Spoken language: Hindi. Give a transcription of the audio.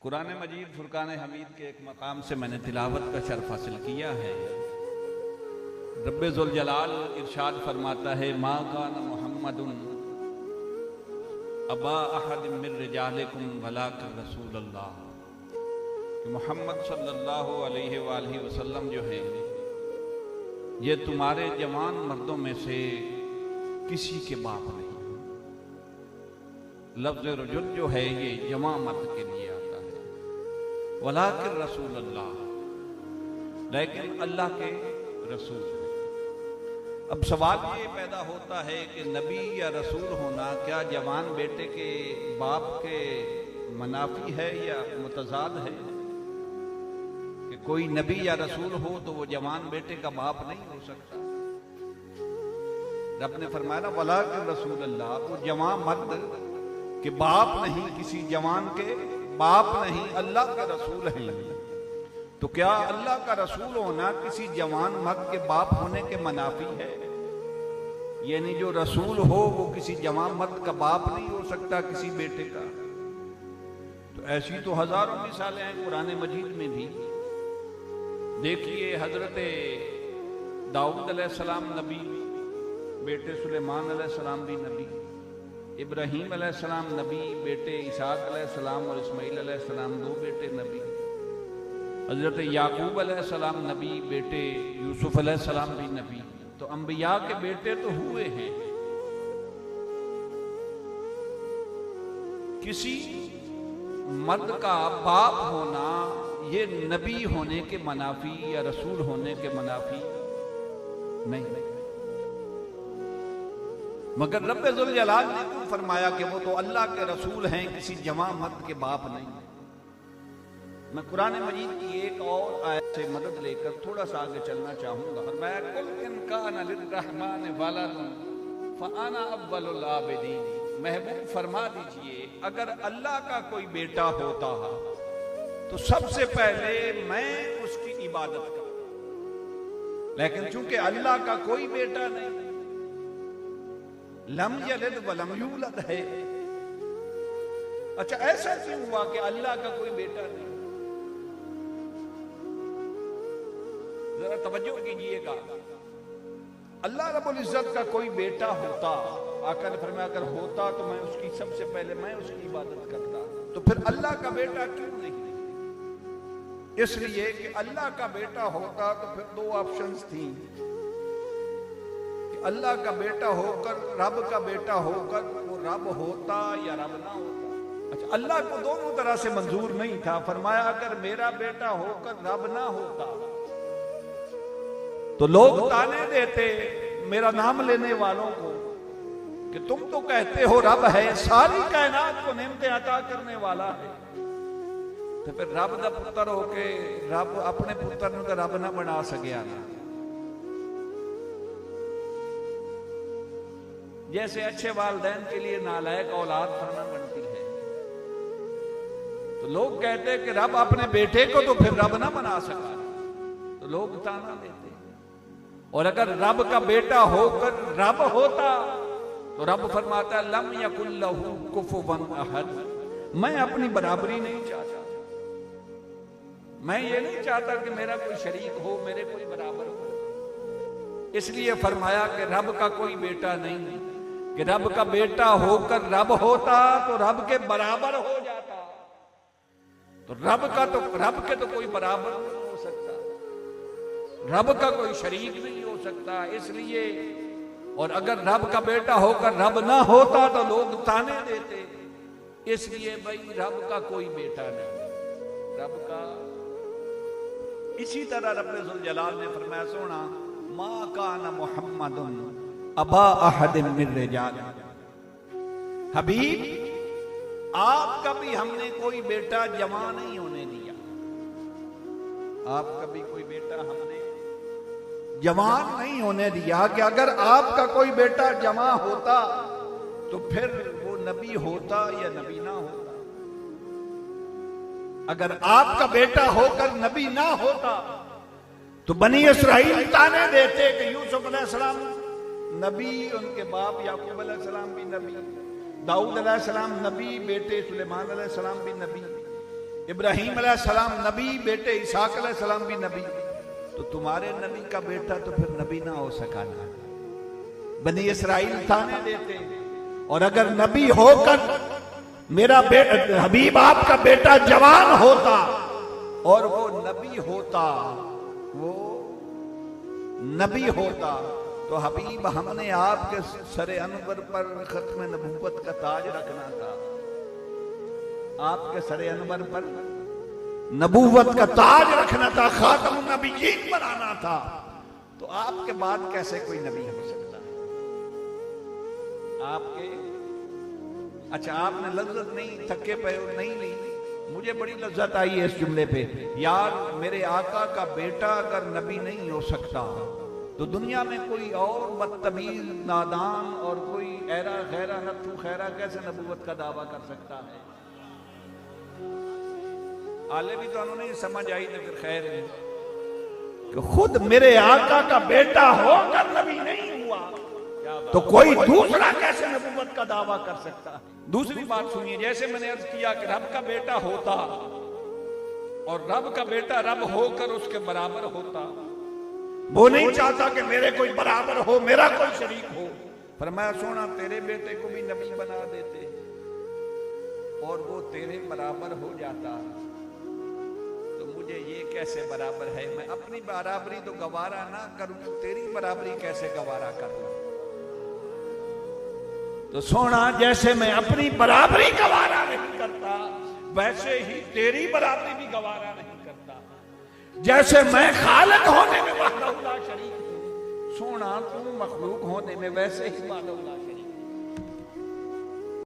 कुरान मजीद फुरकान हमीद के एक मकाम से मैंने तिलावत का शर्फ हासिल किया है। रब्बे ज़ुल जलाल इरशाद फरमाता है, मा कान मुहम्मदुन अबा अहद मिन रिजालिकुम वलाकिन रसूलुल्लाह, कि मोहम्मद सल्लल्लाहु अलैहि वालैहि वसल्लम जो है ये तुम्हारे जवान मर्दों में से किसी के बाप नहीं। लफ्ज़ रजुल जो है ये जमा मर्द के लिए आता है। वलाकिन रसूलुल्लाह, लेकिन अल्लाह के रसूल। अब सवाल ये पैदा होता है कि नबी या रसूल होना क्या जवान बेटे के बाप के मुनाफी है या मुतजाद है? कि कोई नबी या रसूल हो तो वो जवान बेटे का बाप नहीं हो सकता। रब ने फरमाया वलाकिन रसूलुल्लाह, वो जवान मर्द के बाप नहीं, किसी जवान के बाप नहीं, अल्लाह का रसूल है। तो क्या अल्लाह का रसूल होना किसी जवान मर्द के बाप होने के मुनाफी है? यानी जो रसूल हो वो किसी जवान मर्द का बाप नहीं हो सकता किसी बेटे का। तो ऐसी तो हजारों मिसालें हैं कुरान मजीद में भी। देखिए हजरत दाऊद अलैहिस्सलाम नबी, बेटे सुलेमान अलैहिस्सलाम भी नबी, इब्राहीम अलैहिस्सलाम नबी, बेटे इसाक अलैहिस्सलाम और इस्माईल अलैहिस्सलाम दो बेटे नबी, हजरत याकूब अलैहिस्सलाम नबी, बेटे यूसुफ अलैहिस्सलाम भी नबी। तो अंबिया के बेटे तो हुए हैं। किसी मर्द का बाप होना ये नबी होने के मुनाफी या रसूल होने के मुनाफी नहीं। मगर रब्बे ज़ुल जलाल ने क्यों फरमाया कि वो तो अल्लाह के रसूल हैं, किसी जवां मर्द के बाप नहीं। मैं कुरान मजीद की एक और आयत से मदद लेकर थोड़ा सा आगे चलना चाहूंगा। फरमाया कुल इन कान लिर्रहमान वलदुन फअना अव्वलुल आबिदीन। महबूब फरमा दीजिए अगर अल्लाह का कोई बेटा होता तो सबसे पहले मैं उसकी इबादत करता। लेकिन चूंकि अल्लाह का कोई बेटा नहीं, लम यलिद वलम यूलद है। अच्छा ऐसा क्यों हुआ कि अल्लाह का कोई बेटा नहीं? जरा तवज्जो कीजिएगा। अल्लाह रब्बुल इज्जत का कोई बेटा होता, आका ने फरमाया अगर होता तो मैं उसकी सबसे पहले मैं उसकी इबादत करता। तो फिर अल्लाह का बेटा क्यों नहीं? इसलिए कि अल्लाह का बेटा होता तो फिर दो ऑप्शंस थी कि अल्लाह का बेटा होकर रब का बेटा होकर वो रब होता या रब ना होता। अच्छा अल्लाह को दोनों तरह से मंजूर नहीं था। फरमाया अगर मेरा बेटा होकर रब ना होता तो लोग ताने देते मेरा नाम लेने वालों को कि तुम तो कहते हो रब है, सारी कायनात को नेमतें अता करने वाला है, तो फिर रब दा पुत्र होके रब अपने पुत्र नूं तो रब ना बना सकिया ना। जैसे अच्छे वालिदैन के लिए नालायक औलाद फरना बनती है, तो लोग कहते हैं कि रब अपने बेटे को तो फिर रब ना बना सका, तो लोग ताना देते। और अगर रब का बेटा होकर रब होता तो रब फरमाता लम यकुल लहू कुफुवन अहद, मैं अपनी बराबरी नहीं चाहता, मैं ये नहीं चाहता कि मेरा कोई शरीक हो, मेरे कोई बराबर हो। इसलिए फरमाया कि रब का कोई बेटा नहीं, कि रब का बेटा होकर रब होता तो रब के बराबर हो जाता। तो रब के तो कोई बराबर नहीं हो सकता, रब का कोई शरीक नहीं हो सकता। इसलिए और अगर रब का बेटा होकर रब ना होता तो लोग ताने देते। इसलिए भाई रब का कोई बेटा नहीं, रब का। इसी तरह रब्बे ज़ुल जलाल ने फरमाया सोना मा कान मुहम्मदुन अबा अहद मिन रिजालिकुम। हबीब आपका भी हमने कोई बेटा जमा नहीं होने दिया, आपका भी कोई बेटा हमने जवान नहीं होने दिया। कि अगर आपका कोई बेटा जमा होता तो फिर वो नबी होता या नबी ना होता। अगर आपका बेटा होकर नबी ना होता तो बनी इसराइल ताने देते कि यूसुफ अलैहिस्सलाम नबी, उनके बाप याकूब अलैहिस्सलाम भी नबी, दाऊद अलैहिस्सलाम नबी, बेटे सुलेमान अलैहिस्सलाम भी नबी। इब्राहीम अलैहिस्सलाम नबी, बेटे इसहाक अलैहिस्सलाम भी नबी, तो तुम्हारे नबी का बेटा तो फिर नबी ना हो सका ना। बनी इसराइल ताने देते, और अगर नबी होकर मेरा हबीब आपका बेटा जवान होता और वो नबी होता, वो नबी होता, तो हबीब हमने आपके सरे अनवर पर खत्म नबूवत का ताज रखना था, आपके सरे अनवर पर नबूवत का ताज रखना था, खातमुन नबिय्यीन बनाना था। तो आपके बाद कैसे कोई नबी हो सकता है? आपके, अच्छा आपने लज्जत नहीं, थके पे नहीं ली, मुझे बड़ी लज्जत आई है इस जुमले पे। यार मेरे आका का बेटा अगर नबी नहीं हो सकता तो दुनिया में कोई और बदतमीज नादान और कोई ऐरा खैरा नत्थू खैरा कैसे नबूवत का दावा कर सकता है? आले भी तो उन्होंने समझ आई तो फिर खैर है कि खुद मेरे आका का बेटा होकर नबी नहीं हुआ तो कोई दूसरा कैसे नबूवत का दावा कर सकता है? दूसरी बात सुनिए, जैसे मैंने अर्ज किया कि रब का बेटा होता और रब का बेटा रब होकर उसके बराबर होता, वो नहीं चाहता कि मेरे कोई बराबर हो, मेरा कोई शरीक हो। फरमाया सोना तेरे बेटे को भी नबी बना देते और वो तेरे बराबर हो जाता, तो मुझे ये कैसे बराबर है? मैं अपनी बराबरी तो गवारा ना करूं, तेरी बराबरी कैसे गवारा करूं? तो सोना जैसे मैं अपनी बराबरी गवारा नहीं करता, वैसे ही तेरी बराबरी भी गवारा नहीं करता। जैसे मैं खालिक होने में वहदहुल्लाह शरीक हूं, सोना तू मखलूक होने में वैसे ही वहदहुल्लाह